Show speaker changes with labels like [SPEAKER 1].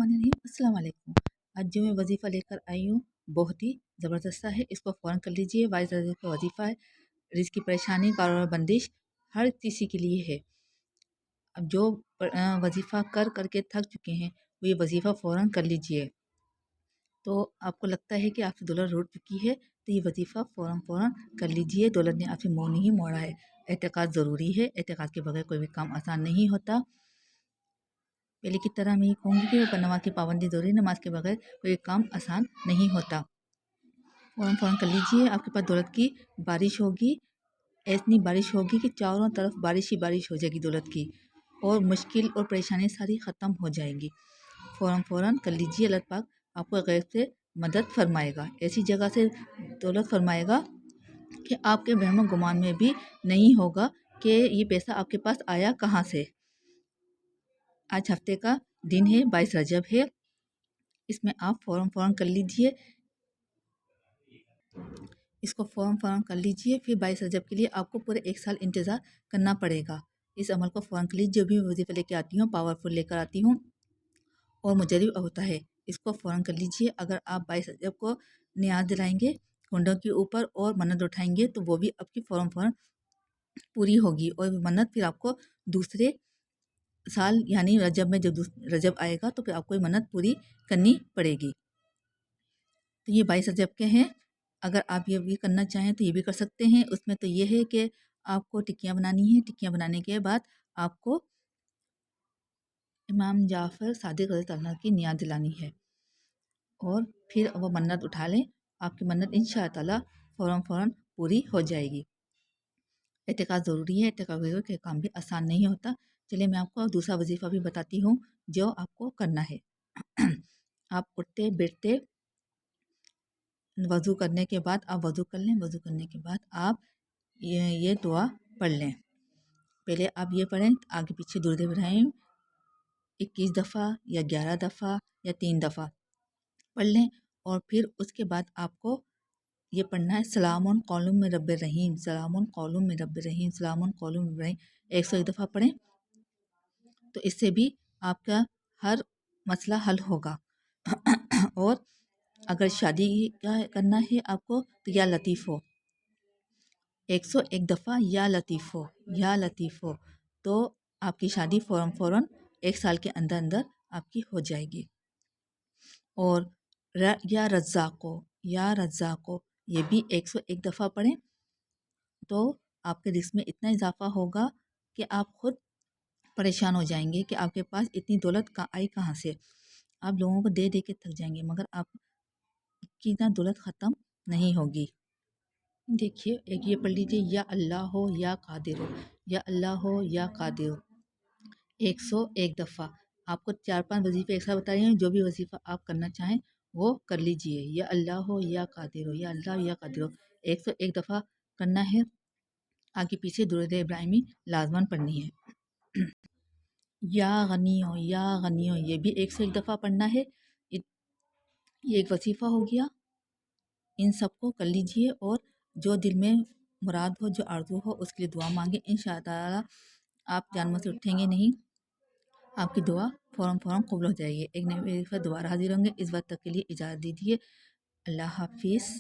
[SPEAKER 1] अस्सलाम वालेकुम। आज जो मैं वजीफ़ा लेकर आई हूँ बहुत ही ज़बरदस्त है। इसको फ़ौरन कर लीजिए। वाइस का वजीफ़ा है। रिज़्क़ की परेशानी, कारोबार बंदिश हर किसी के लिए है। अब जो वजीफ़ा कर करके थक चुके हैं वो ये वजीफ़ा फ़ौरन कर लीजिए। तो आपको लगता है कि आपसे दौलत रूठ चुकी है तो ये वजीफ़ा फ़ौरन कर लीजिए। दौलत ने आपसे मुँह नहीं मोड़ा है। एतक़ाद ज़रूरी है। एतक़ाद के बगैर कोई भी काम आसान नहीं होता। पहले की तरह मैं ये कहूँगी कि नमाज़ की पाबंदी ज़रूरी, नमाज के बगैर कोई काम आसान नहीं होता। फ़ौरन कर लीजिए। आपके पास दौलत की बारिश होगी। ऐसी बारिश होगी कि चारों तरफ बारिश ही बारिश हो जाएगी दौलत की, और मुश्किल और परेशानी सारी ख़त्म हो जाएंगी। फ़ौरन कर लीजिए। अल्लाह पाक आपको गैब से मदद फरमाएगा, ऐसी जगह से दौलत फरमाएगा कि आपके वहम गुमान में भी नहीं होगा कि ये पैसा आपके पास आया कहाँ से। आज हफ्ते का दिन है, 22 रजब है। इसमें आप फ़ौरन कर लीजिए। इसको फ़ौरन कर लीजिए। फिर 22 रजब के लिए आपको पूरे 1 साल इंतज़ार करना पड़ेगा। इस अमल को फ़ौरन कर लीजिए। जो भी वजीफ़ा लेकर आती हूँ पावरफुल लेकर आती हूँ और मुजरिब होता है। इसको फ़ौरन कर लीजिए। अगर आप 22 रजब को नियाज़ दिलाएंगे कुंडों के ऊपर और मन्नत उठाएंगे तो वो भी आपकी फ़ौरन पूरी होगी, और मन्नत फिर आपको दूसरे साल यानी रजब में जब रजब आएगा तो फिर आपको ये मन्नत पूरी करनी पड़ेगी। तो ये 22 रजब के हैं। अगर आप ये भी करना चाहें तो ये भी कर सकते हैं। उसमें तो ये है कि आपको टिक्कियाँ बनानी है। टिक्कियाँ बनाने के बाद आपको इमाम जाफ़र सादिक़ रज़ियल्लाहु अन्हु की नियाज़ दिलानी है, और फिर वो मन्नत उठा लें। आपकी मन्नत इंशाअल्लाह ताला फ़ौरन पूरी हो जाएगी। एतक़ाद ज़रूरी है। एतक़ाद बगैर के काम भी आसान नहीं होता। चलिए मैं आपको दूसरा वजीफ़ा भी बताती हूँ जो आपको करना है। आप उठते बैठते वज़ू करने के बाद आप वज़ू कर लें। वज़ू करने के बाद आप ये दुआ पढ़ लें। पहले आप ये पढ़ें, आगे पीछे दुरूद इब्राहिम 21 दफ़ा या 11 दफ़ा या 3 दफ़ा पढ़ लें। और फिर उसके बाद आपको ये पढ़ना है सलामुन कौलुम मिर रब्बिर रहीम, सलामुन कौलुम मिर रब्बिर रहीम, सलामुन कौलुम मिर रब्बिर रहीम 101 दफ़ा पढ़ें। तो इससे भी आपका हर मसला हल होगा। और अगर शादी का करना है आपको तो या लतीफ़ हो 101 दफ़ा या लतीफ़ हो, या लतीफ़ हो, तो आपकी शादी फ़ौरन 1 साल के अंदर अंदर आपकी हो जाएगी। और या रज़्ज़ाक़ो, या रज़्ज़ाक़ो ये भी 101 दफ़ा पढ़ें तो आपके रिज़्क़ में इतना इजाफ़ा होगा कि आप खुद परेशान हो जाएंगे कि आपके पास इतनी दौलत आई कहाँ से। आप लोगों को दे दे के थक जाएंगे मगर आपकी ना दौलत ख़त्म नहीं होगी। देखिए एक ये पढ़ लीजिए, या अल्लाह हो या कादिर हो, या अल्लाह हो या कादिर हो 101 दफ़ा। आपको 4-5 वजीफ़े एक साथ बता रही हैं। जो भी वजीफ़ा आप करना चाहें वो कर लीजिए। या अल्लाह हो या कादिर हो, या अल्लाह या कादिर हो 101 दफ़ा करना है। आगे पीछे दुरूद इब्राहिमी लाजमन पढ़नी है। या गनी हो, या गनी हो ये भी 101 दफ़ा पढ़ना है। ये एक वजीफ़ा हो गया। इन सबको कर लीजिए और जो दिल में मुराद हो, जो आरज़ू हो उसके लिए दुआ मांगे। इंशाअल्लाह आप जानवर से उठेंगे नहीं, आपकी दुआ फ़ौरन कबूल हो जाएगी। एक नई वीडियो के साथ दोबारा हाजिर होंगे। इस वक्त तक के लिए इजाज़त दीजिए। अल्लाह हाफिज़।